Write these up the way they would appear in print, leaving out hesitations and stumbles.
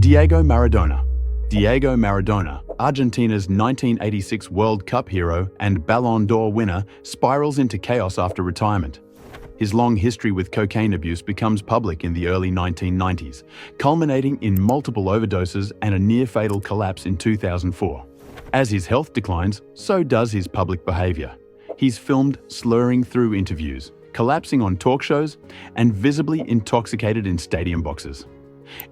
Diego Maradona. Diego Maradona, Argentina's 1986 World Cup hero and Ballon d'Or winner, spirals into chaos after retirement. His long history with cocaine abuse becomes public in the early 1990s, culminating in multiple overdoses and a near-fatal collapse in 2004. As his health declines, so does his public behavior. He's filmed slurring through interviews, collapsing on talk shows, and visibly intoxicated in stadium boxes.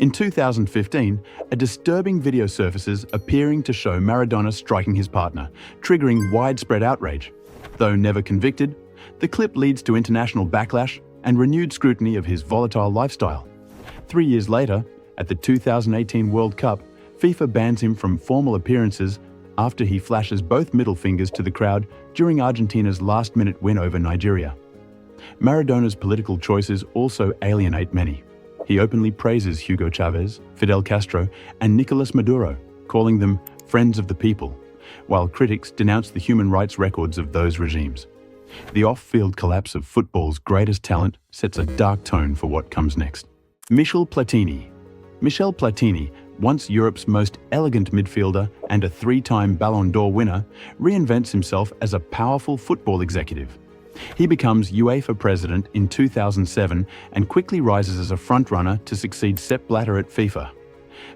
In 2015, a disturbing video surfaces appearing to show Maradona striking his partner, triggering widespread outrage. Though never convicted, the clip leads to international backlash and renewed scrutiny of his volatile lifestyle. 3 years later, at the 2018 World Cup, FIFA bans him from formal appearances after he flashes both middle fingers to the crowd during Argentina's last-minute win over Nigeria. Maradona's political choices also alienate many. He openly praises Hugo Chavez, Fidel Castro, and Nicolas Maduro, calling them friends of the people, while critics denounce the human rights records of those regimes. The off-field collapse of football's greatest talent sets a dark tone for what comes next. Michel Platini. Michel Platini, once Europe's most elegant midfielder and a three-time Ballon d'Or winner, reinvents himself as a powerful football executive. He becomes UEFA president in 2007 and quickly rises as a frontrunner to succeed Sepp Blatter at FIFA.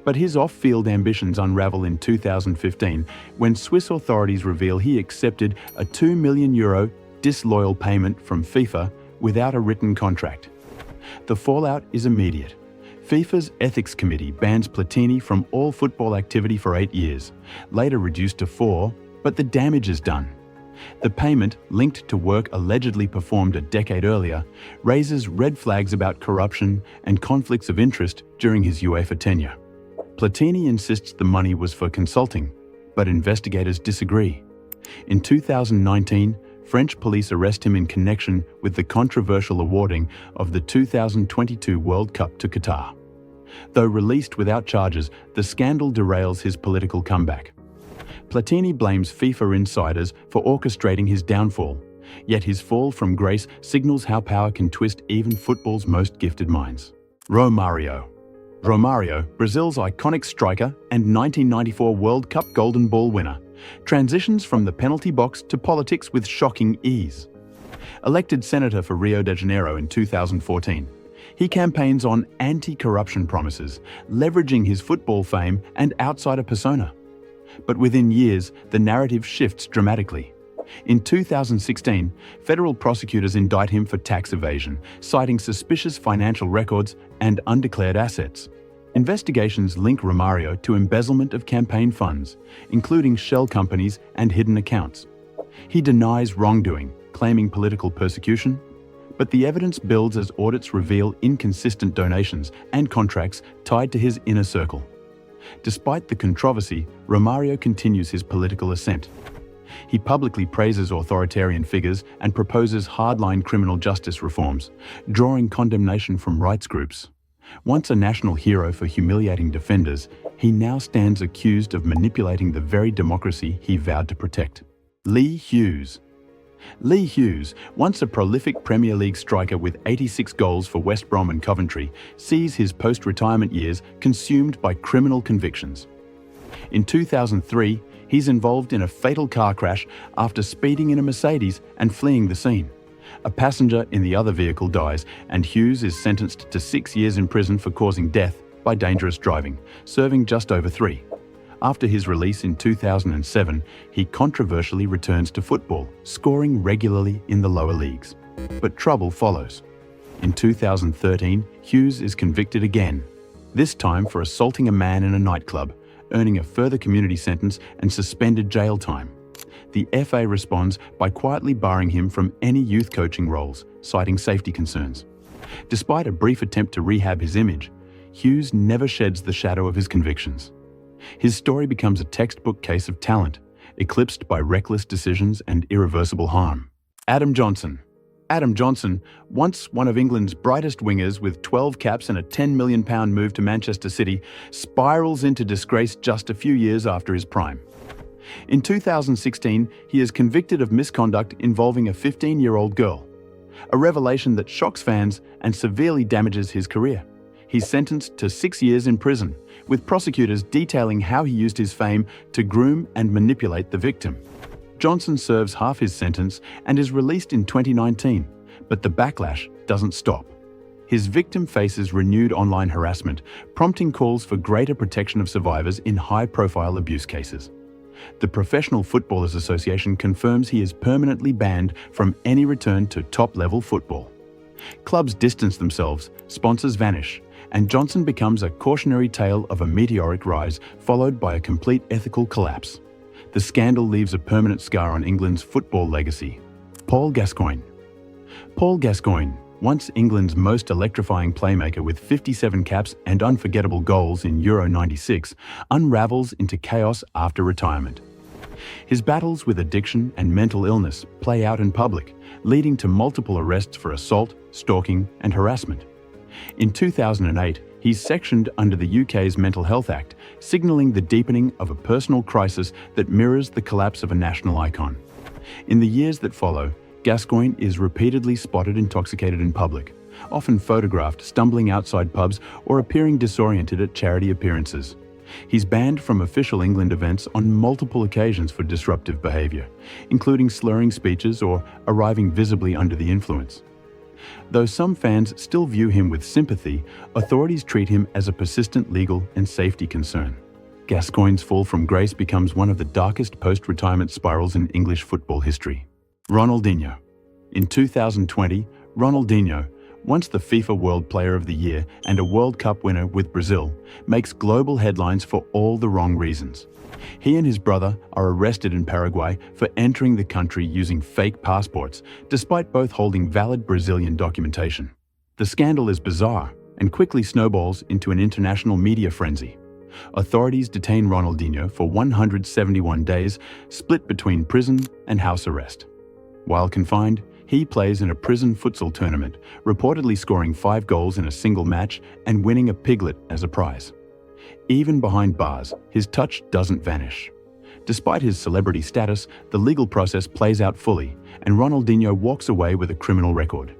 But his off-field ambitions unravel in 2015 when Swiss authorities reveal he accepted a €2 million disloyal payment from FIFA without a written contract. The fallout is immediate. FIFA's ethics committee bans Platini from all football activity for 8 years, later reduced to 4, but the damage is done. The payment, linked to work allegedly performed a decade earlier, raises red flags about corruption and conflicts of interest during his UEFA tenure. Platini insists the money was for consulting, but investigators disagree. In 2019, French police arrest him in connection with the controversial awarding of the 2022 World Cup to Qatar. Though released without charges, the scandal derails his political comeback. Platini blames FIFA insiders for orchestrating his downfall, yet his fall from grace signals how power can twist even football's most gifted minds. Romário. Romário, Brazil's iconic striker and 1994 World Cup Golden Ball winner, transitions from the penalty box to politics with shocking ease. Elected senator for Rio de Janeiro in 2014, he campaigns on anti-corruption promises, leveraging his football fame and outsider persona. But within years, the narrative shifts dramatically. In 2016, federal prosecutors indict him for tax evasion, citing suspicious financial records and undeclared assets. Investigations link Romário to embezzlement of campaign funds, including shell companies and hidden accounts. He denies wrongdoing, claiming political persecution, but the evidence builds as audits reveal inconsistent donations and contracts tied to his inner circle. Despite the controversy, Romário continues his political ascent. He publicly praises authoritarian figures and proposes hardline criminal justice reforms, drawing condemnation from rights groups. Once a national hero for humiliating defenders, he now stands accused of manipulating the very democracy he vowed to protect. Lee Hughes. Lee Hughes, once a prolific Premier League striker with 86 goals for West Brom and Coventry, sees his post-retirement years consumed by criminal convictions. In 2003, he's involved in a fatal car crash after speeding in a Mercedes and fleeing the scene. A passenger in the other vehicle dies, and Hughes is sentenced to 6 years in prison for causing death by dangerous driving, serving just over 3. After his release in 2007, he controversially returns to football, scoring regularly in the lower leagues. But trouble follows. In 2013, Hughes is convicted again, this time for assaulting a man in a nightclub, earning a further community sentence and suspended jail time. The FA responds by quietly barring him from any youth coaching roles, citing safety concerns. Despite a brief attempt to rehab his image, Hughes never sheds the shadow of his convictions. His story becomes a textbook case of talent, eclipsed by reckless decisions and irreversible harm. Adam Johnson. Adam Johnson, once one of England's brightest wingers with 12 caps and a £10 million move to Manchester City, spirals into disgrace just a few years after his prime. In 2016, he is convicted of misconduct involving a 15-year-old girl, a revelation that shocks fans and severely damages his career. He's sentenced to 6 years in prison, with prosecutors detailing how he used his fame to groom and manipulate the victim. Johnson serves half his sentence and is released in 2019, but the backlash doesn't stop. His victim faces renewed online harassment, prompting calls for greater protection of survivors in high-profile abuse cases. The Professional Footballers Association confirms he is permanently banned from any return to top-level football. Clubs distance themselves, sponsors vanish, and Johnson becomes a cautionary tale of a meteoric rise followed by a complete ethical collapse. The scandal leaves a permanent scar on England's football legacy. Paul Gascoigne. Paul Gascoigne, once England's most electrifying playmaker with 57 caps and unforgettable goals in Euro '96, unravels into chaos after retirement. His battles with addiction and mental illness play out in public, leading to multiple arrests for assault, stalking, and harassment. In 2008, he's sectioned under the UK's Mental Health Act, signalling the deepening of a personal crisis that mirrors the collapse of a national icon. In the years that follow, Gascoigne is repeatedly spotted intoxicated in public, often photographed stumbling outside pubs or appearing disoriented at charity appearances. He's banned from official England events on multiple occasions for disruptive behaviour, including slurring speeches or arriving visibly under the influence. Though some fans still view him with sympathy, authorities treat him as a persistent legal and safety concern. Gascoigne's fall from grace becomes one of the darkest post-retirement spirals in English football history. Ronaldinho. In 2020, Ronaldinho, once the FIFA World Player of the Year and a World Cup winner with Brazil, makes global headlines for all the wrong reasons. He and his brother are arrested in Paraguay for entering the country using fake passports, despite both holding valid Brazilian documentation. The scandal is bizarre and quickly snowballs into an international media frenzy. Authorities detain Ronaldinho for 171 days, split between prison and house arrest. While confined, he plays in a prison futsal tournament, reportedly scoring 5 goals in a single match and winning a piglet as a prize. Even behind bars, his touch doesn't vanish. Despite his celebrity status, the legal process plays out fully, and Ronaldinho walks away with a criminal record.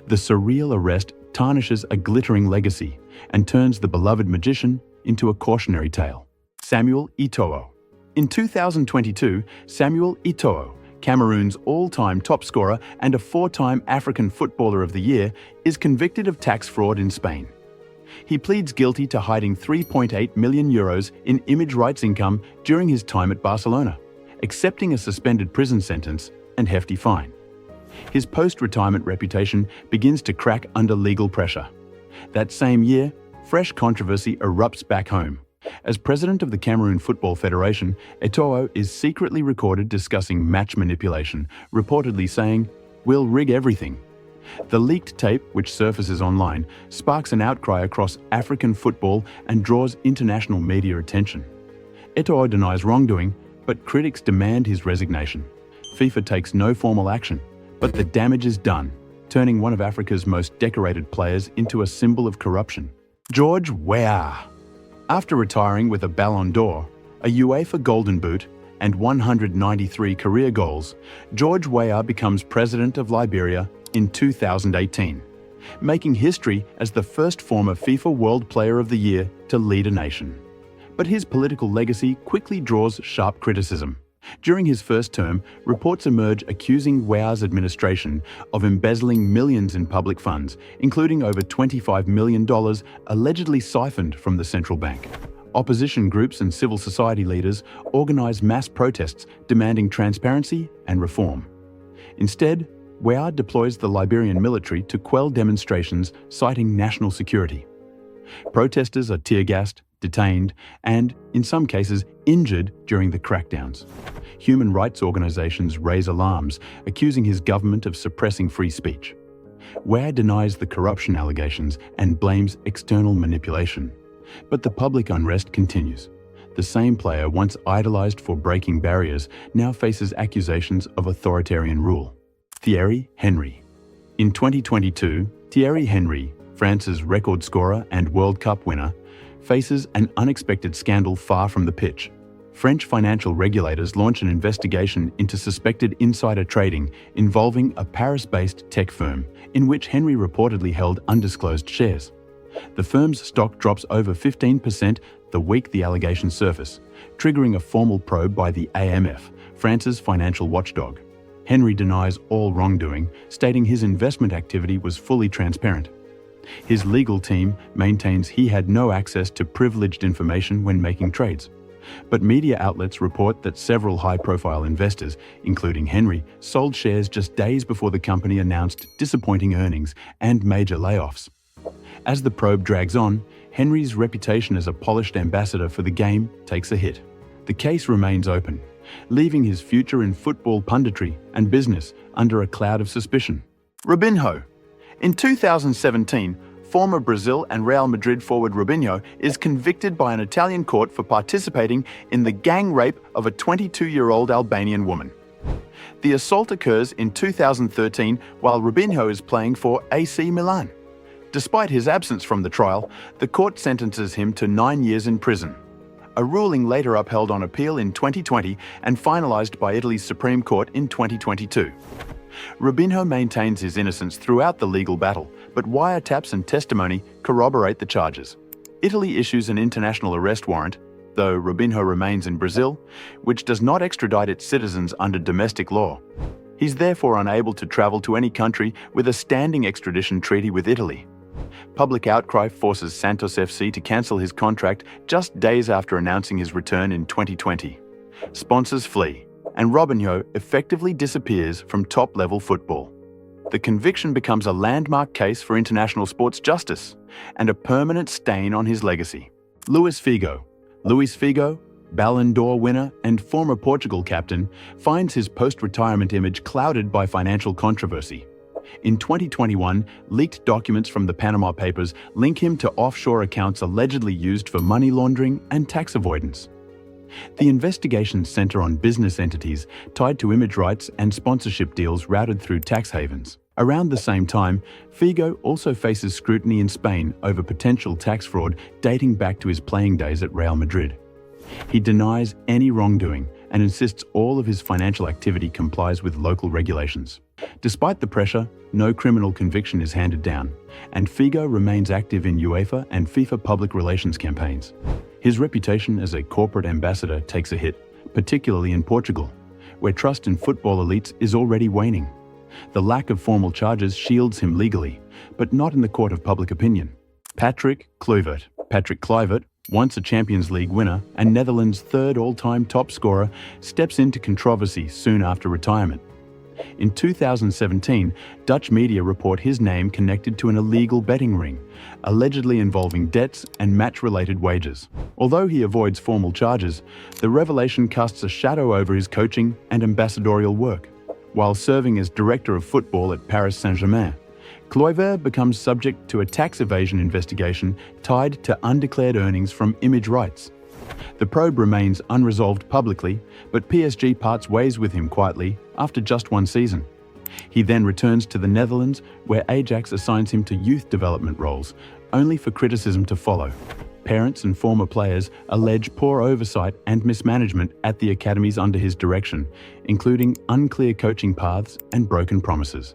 The surreal arrest tarnishes a glittering legacy and turns the beloved magician into a cautionary tale. Samuel Eto'o. In 2022, Samuel Eto'o, Cameroon's all-time top scorer and a 4-time African Footballer of the Year, is convicted of tax fraud in Spain. He pleads guilty to hiding €3.8 million in image rights income during his time at Barcelona, accepting a suspended prison sentence and hefty fine. His post-retirement reputation begins to crack under legal pressure. That same year, fresh controversy erupts back home. As president of the Cameroon Football Federation, Eto'o is secretly recorded discussing match manipulation, reportedly saying, "We'll rig everything." The leaked tape, which surfaces online, sparks an outcry across African football and draws international media attention. Eto'o denies wrongdoing, but critics demand his resignation. FIFA takes no formal action, but the damage is done, turning one of Africa's most decorated players into a symbol of corruption. George Weah. After retiring with a Ballon d'Or, a UEFA Golden Boot, and 193 career goals, George Weah becomes president of Liberia in 2018, making history as the first former FIFA World Player of the Year to lead a nation. But his political legacy quickly draws sharp criticism. During his first term, reports emerge accusing Weah's administration of embezzling millions in public funds, including over $25 million allegedly siphoned from the central bank. Opposition groups and civil society leaders organize mass protests demanding transparency and reform. Instead, Weah deploys the Liberian military to quell demonstrations, citing national security. Protesters are tear-gassed, detained, and, in some cases, injured during the crackdowns. Human rights organizations raise alarms, accusing his government of suppressing free speech. Weah denies the corruption allegations and blames external manipulation. But the public unrest continues. The same player once idolized for breaking barriers now faces accusations of authoritarian rule. Thierry Henry. In 2022, Thierry Henry, France's record scorer and World Cup winner, faces an unexpected scandal far from the pitch. French financial regulators launch an investigation into suspected insider trading involving a Paris-based tech firm in which Henry reportedly held undisclosed shares. The firm's stock drops over 15% the week the allegations surface, triggering a formal probe by the AMF, France's financial watchdog. Henry denies all wrongdoing, stating his investment activity was fully transparent. His legal team maintains he had no access to privileged information when making trades. But media outlets report that several high-profile investors, including Henry, sold shares just days before the company announced disappointing earnings and major layoffs. As the probe drags on, Henry's reputation as a polished ambassador for the game takes a hit. The case remains open, leaving his future in football punditry and business under a cloud of suspicion. Robinho. In 2017, former Brazil and Real Madrid forward Robinho is convicted by an Italian court for participating in the gang rape of a 22-year-old Albanian woman. The assault occurs in 2013 while Robinho is playing for AC Milan. Despite his absence from the trial, the court sentences him to 9 years in prison. A ruling later upheld on appeal in 2020 and finalized by Italy's Supreme Court in 2022. Robinho maintains his innocence throughout the legal battle, but wiretaps and testimony corroborate the charges. Italy issues an international arrest warrant, though Robinho remains in Brazil, which does not extradite its citizens under domestic law. He's therefore unable to travel to any country with a standing extradition treaty with Italy. Public outcry forces Santos FC to cancel his contract just days after announcing his return in 2020. Sponsors flee, and Robinho effectively disappears from top-level football. The conviction becomes a landmark case for international sports justice and a permanent stain on his legacy. Luis Figo, Ballon d'Or winner and former Portugal captain, finds his post-retirement image clouded by financial controversy. In 2021, leaked documents from the Panama Papers link him to offshore accounts allegedly used for money laundering and tax avoidance. The investigations center on business entities tied to image rights and sponsorship deals routed through tax havens. Around the same time, Figo also faces scrutiny in Spain over potential tax fraud dating back to his playing days at Real Madrid. He denies any wrongdoing and insists all of his financial activity complies with local regulations. Despite the pressure, no criminal conviction is handed down, and Figo remains active in UEFA and FIFA public relations campaigns. His reputation as a corporate ambassador takes a hit, particularly in Portugal, where trust in football elites is already waning. The lack of formal charges shields him legally, but not in the court of public opinion. Patrick Kluivert, once a Champions League winner and Netherlands' third all-time top scorer, steps into controversy soon after retirement. In 2017, Dutch media report his name connected to an illegal betting ring, allegedly involving debts and match-related wages. Although he avoids formal charges, the revelation casts a shadow over his coaching and ambassadorial work. While serving as director of football at Paris Saint-Germain, Kluivert becomes subject to a tax evasion investigation tied to undeclared earnings from image rights. The probe remains unresolved publicly, but PSG parts ways with him quietly after just one season. He then returns to the Netherlands, where Ajax assigns him to youth development roles, only for criticism to follow. Parents and former players allege poor oversight and mismanagement at the academies under his direction, including unclear coaching paths and broken promises.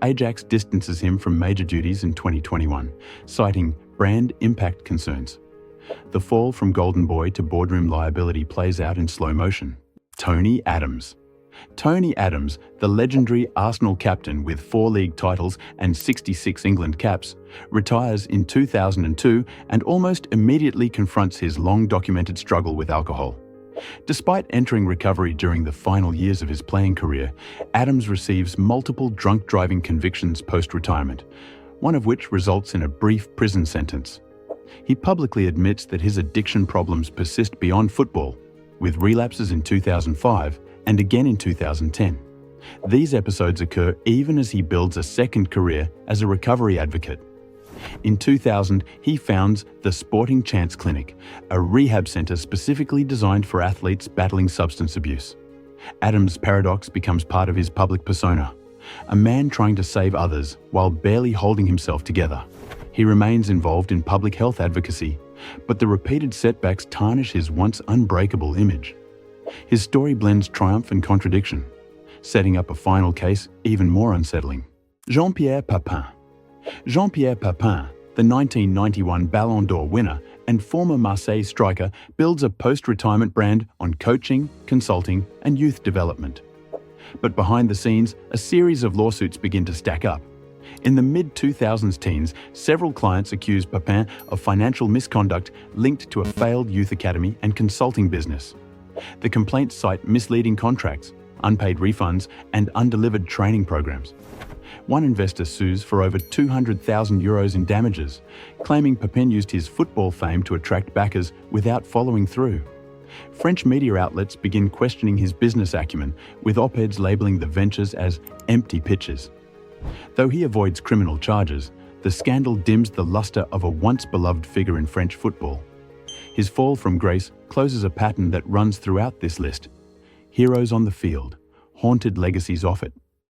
Ajax distances him from major duties in 2021, citing brand impact concerns. The fall from golden boy to boardroom liability plays out in slow motion. Tony Adams, the legendary Arsenal captain with 4 league titles and 66 England caps, retires in 2002 and almost immediately confronts his long-documented struggle with alcohol. Despite entering recovery during the final years of his playing career, Adams receives multiple drunk driving convictions post-retirement, one of which results in a brief prison sentence. He publicly admits that his addiction problems persist beyond football, with relapses in 2005 and again in 2010. These episodes occur even as he builds a second career as a recovery advocate. In 2000, he founds the Sporting Chance Clinic, a rehab center specifically designed for athletes battling substance abuse. Adams' paradox becomes part of his public persona, a man trying to save others while barely holding himself together. He remains involved in public health advocacy, but the repeated setbacks tarnish his once unbreakable image. His story blends triumph and contradiction, setting up a final case even more unsettling. Jean-Pierre Papin, The 1991 Ballon d'Or winner and former Marseille striker builds a post-retirement brand on coaching, consulting, and youth development. But behind the scenes, a series of lawsuits begin to stack up. In the mid-2000s teens, several clients accused Papin of financial misconduct linked to a failed youth academy and consulting business. The complaints cite misleading contracts, unpaid refunds, and undelivered training programs. One investor sues for over €200,000 in damages, claiming Papin used his football fame to attract backers without following through. French media outlets begin questioning his business acumen, with op-eds labeling the ventures as empty pitches. Though he avoids criminal charges, the scandal dims the luster of a once-beloved figure in French football. His fall from grace closes a pattern that runs throughout this list. Heroes on the field, haunted legacies off it.